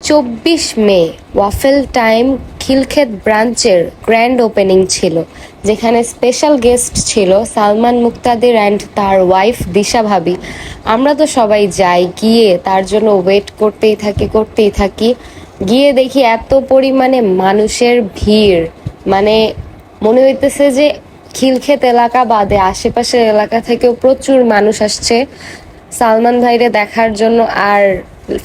24 মে waffle time Khilkhet ব্রাঞ্চের grand opening ছিল, যেখানে স্পেশাল গেস্ট ছিল সালমান মুক্তাদির অ্যান্ড তার ওয়াইফ দিশা ভাবি। আমরা তো সবাই যাই, গিয়ে তার জন্য ওয়েট করতেই থাকি। গিয়ে দেখি এত পরিমাণে মানুষের ভিড়, মানে মনে হইতেছে যে খিলক্ষেত এলাকা বাদে আশেপাশের এলাকা থেকেও প্রচুর মানুষ আসছে সালমান ভাইরে দেখার জন্য। আর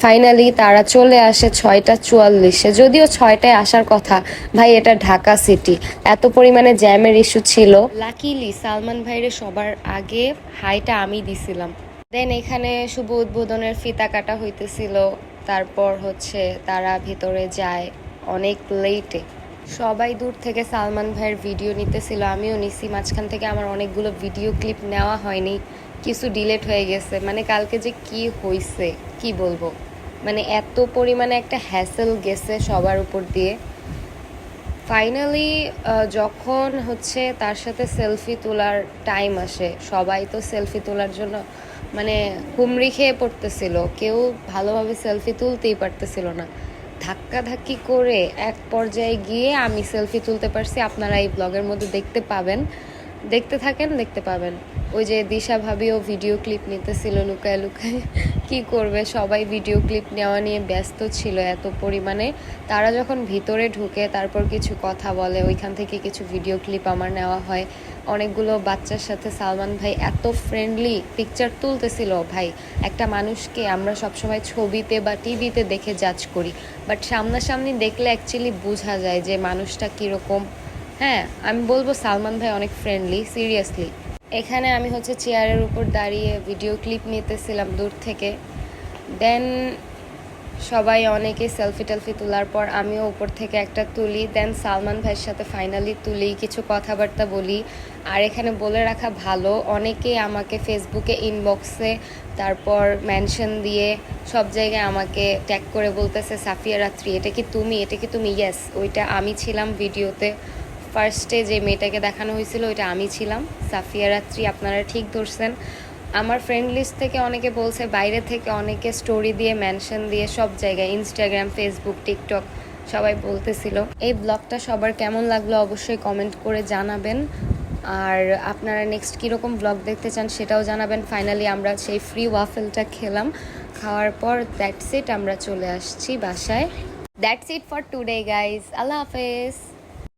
ফাইনালি তারা চলে আসে 6টা 44-এ, যদিও 6টায় আসার কথা। ভাই, এটা ঢাকা সিটি, এত পরিমাণে জ্যামের ইস্যু ছিল। লাকিলি সালমান ভাইরে সবার আগে হাইটা আমি দিছিলাম। দেন এখানে শুভ উদ্বোধনের ফিতা কাটা হইতেছিল, তারপর তারা ভিতরে যায় অনেক লেটে। সবাই দূর থেকে সালমান ভাইয়ের ভিডিও নিতেছিল, আমিও নিছি। মাঝখান থেকে আমার অনেকগুলো ভিডিও ক্লিপ নেওয়া হয়নি, কিছু ডিলেট হয়ে গেছে। মানে কালকে যে কি হয়েছে কি বলবো, মানে এত পরিমাণে একটা হ্যাসেল গেছে সবার উপর দিয়ে। ফাইনালি যখন তার সাথে সেলফি তোলার টাইম আসে, সবাই তো সেলফি তোলার জন্য মানে হুমড়ি খেয়ে পড়তেছিল, কেউ ভালোভাবে সেলফি তুলতেই পারতেছিল না। ধাক্কাধাক্কি করে এক পর্যায়ে গিয়ে আমি সেলফি তুলতে পারছি। আপনারা এই ব্লগের মধ্যে দেখতে পাবেন, দেখতে থাকেন, দেখতে পাবেন। ওই যে দিশা ভাবিও ভিডিও ক্লিপ নিতেছিল লুকায় লুকায়। কি করবে, সবাই ভিডিও ক্লিপ নেওয়া নিয়ে ব্যস্ত ছিল এত পরিমাণে। তারা যখন ভিতরে ঢুকে তারপর কিছু কথা বলে, ওইখান থেকে কিছু ভিডিও ক্লিপ আমার নেওয়া হয়। অনেকগুলো বাচ্চার সাথে সালমান ভাই এত ফ্রেন্ডলি পিকচার তুলতেছিল। ভাই, একটা মানুষকে আমরা সবসময় ছবিতে বা টিভিতে দেখে জাজ করি, বাট সামনাসামনি দেখলে অ্যাকচুয়ালি বোঝা যায় যে মানুষটা কীরকম। হ্যাঁ, আমি বলবো সালমান ভাই অনেক ফ্রেন্ডলি, সিরিয়াসলি। এখানে আমি চেয়ারের উপর দাঁড়িয়ে ভিডিও ক্লিপ নিতেছিলাম দূর থেকে। দেন সবাই অনেকে সেলফি টেলফি তোলার পর আমিও উপর থেকে একটা তুলি। দেন সালমান ভাইয়ের সাথে ফাইনালি তুলি, কিছু কথাবার্তা বলি। আর এখানে বলে রাখা ভালো, অনেকে আমাকে ফেসবুকে ইনবক্সে তারপর মেনশন দিয়ে সব জায়গায় আমাকে ট্যাগ করে বলতেছে, সাফিয়া রাত্রি এটা কি তুমি, এটা কি তুমি? ইয়েস, ওইটা আমি ছিলাম ভিডিওতে। ফার্স্টে যে মেয়েটাকে দেখানো হয়েছিল ওইটা আমি ছিলাম, সাফিয়া রাত্রি। আপনারা ঠিক ধরছেন। আমার ফ্রেন্ড লিস্ট থেকে অনেকে বলছে, বাইরে থেকে অনেকে স্টোরি দিয়ে মেনশন দিয়ে সব জায়গায়, ইনস্টাগ্রাম, ফেসবুক, টিকটক সবাই বলতেছিল। এই ব্লগটা সবার কেমন লাগলো অবশ্যই কমেন্ট করে জানাবেন। আর আপনারা নেক্সট কীরকম ব্লগ দেখতে চান সেটাও জানাবেন। ফাইনালি আমরা সেই ফ্রি ওয়াফেলটা খেলাম, খাওয়ার পর দ্যাটস ইট, আমরা চলে আসছি বাসায়। That's it for today guys, আল্লাহ হাফেজ।